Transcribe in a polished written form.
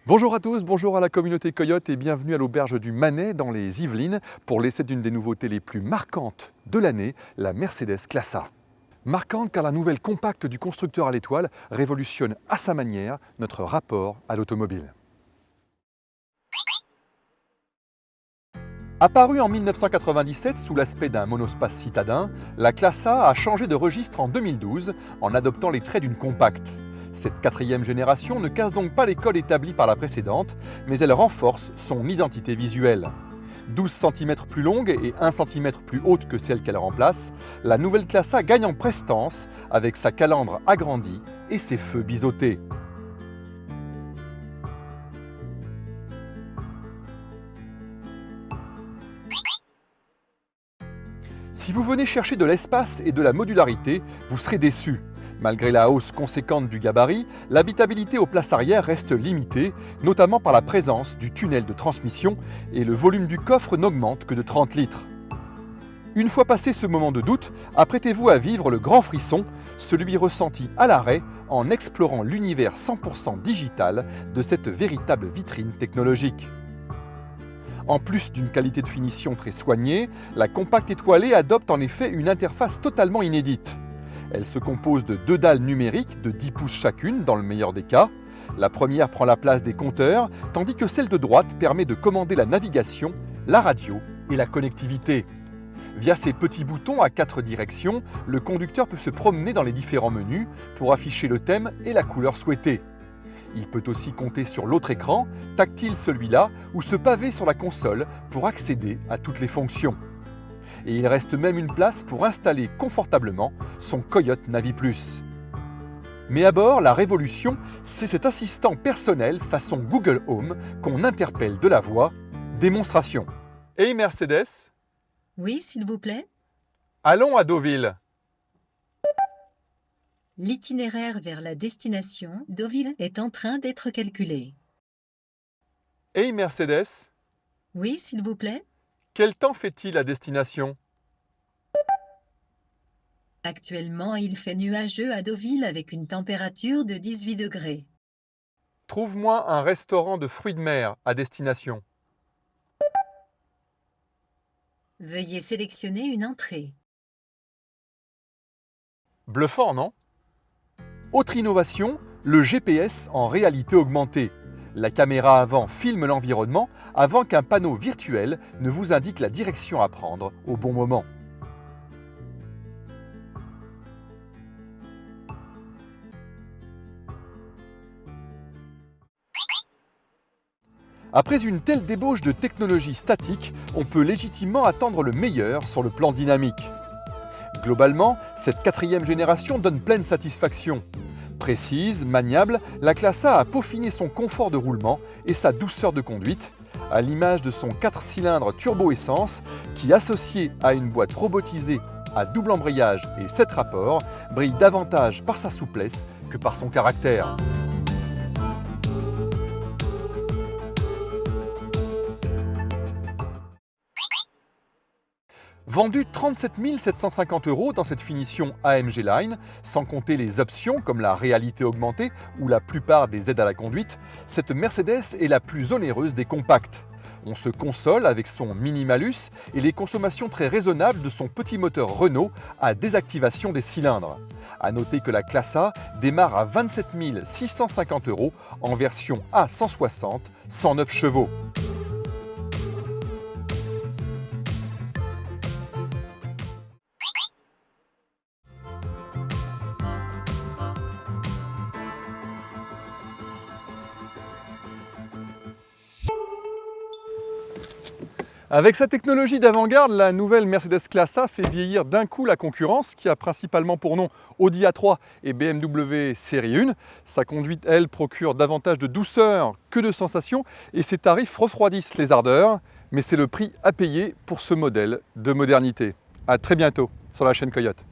Bonjour à tous, bonjour à la communauté Coyote et bienvenue à l'auberge du Manet dans les Yvelines pour l'essai d'une des nouveautés les plus marquantes de l'année, la Mercedes Classe A. Marquante car la nouvelle compacte du constructeur à l'étoile révolutionne à sa manière notre rapport à l'automobile. Apparue en 1997 sous l'aspect d'un monospace citadin, la Classe A changé de registre en 2012 en adoptant les traits d'une compacte. Cette quatrième génération ne casse donc pas les codes établis par la précédente, mais elle renforce son identité visuelle. 12 cm plus longue et 1 cm plus haute que celle qu'elle remplace, la nouvelle Classe A gagne en prestance avec sa calandre agrandie et ses feux biseautés. Si vous venez chercher de l'espace et de la modularité, vous serez déçu. Malgré la hausse conséquente du gabarit, l'habitabilité aux places arrière reste limitée, notamment par la présence du tunnel de transmission et le volume du coffre n'augmente que de 30 litres. Une fois passé ce moment de doute, apprêtez-vous à vivre le grand frisson, celui ressenti à l'arrêt en explorant l'univers 100% digital de cette véritable vitrine technologique. En plus d'une qualité de finition très soignée, la compacte étoilée adopte en effet une interface totalement inédite. Elle se compose de deux dalles numériques de 10 pouces chacune dans le meilleur des cas. La première prend la place des compteurs, tandis que celle de droite permet de commander la navigation, la radio et la connectivité. Via ces petits boutons à 4 directions, le conducteur peut se promener dans les différents menus pour afficher le thème et la couleur souhaitée. Il peut aussi compter sur l'autre écran, tactile celui-là, ou se paver sur la console pour accéder à toutes les fonctions. Et il reste même une place pour installer confortablement son Coyote Navi Plus. Mais à bord, la révolution, c'est cet assistant personnel façon Google Home qu'on interpelle de la voix. Démonstration. Hey Mercedes, Oui, s'il vous plaît. allons à Deauville. L'itinéraire vers la destination, Deauville, est en train d'être calculé. Hey Mercedes, Oui, s'il vous plaît. quel temps fait-il à destination? Actuellement, il fait nuageux à Deauville avec une température de 18 degrés. Trouve-moi un restaurant de fruits de mer à destination. Veuillez sélectionner une entrée. Bluffant, non? Autre innovation, le GPS en réalité augmentée. La caméra avant filme l'environnement avant qu'un panneau virtuel ne vous indique la direction à prendre au bon moment. Après une telle débauche de technologie statique, on peut légitimement attendre le meilleur sur le plan dynamique. Globalement, cette quatrième génération donne pleine satisfaction. Précise, maniable, la Classe A peaufiné son confort de roulement et sa douceur de conduite, à l'image de son 4 cylindres turbo-essence qui, associé à une boîte robotisée à double embrayage et 7 rapports, brille davantage par sa souplesse que par son caractère. Vendu 37 750 € dans cette finition AMG Line, sans compter les options comme la réalité augmentée ou la plupart des aides à la conduite, cette Mercedes est la plus onéreuse des compacts. On se console avec son mini-malus et les consommations très raisonnables de son petit moteur Renault à désactivation des cylindres. A noter que la Classe A démarre à 27 650 € en version A160, 109 chevaux. Avec sa technologie d'avant-garde, la nouvelle Mercedes Classe A fait vieillir d'un coup la concurrence qui a principalement pour nom Audi A3 et BMW Série 1. Sa conduite, elle, procure davantage de douceur que de sensations et ses tarifs refroidissent les ardeurs. Mais c'est le prix à payer pour ce modèle de modernité. A très bientôt sur la chaîne Coyote.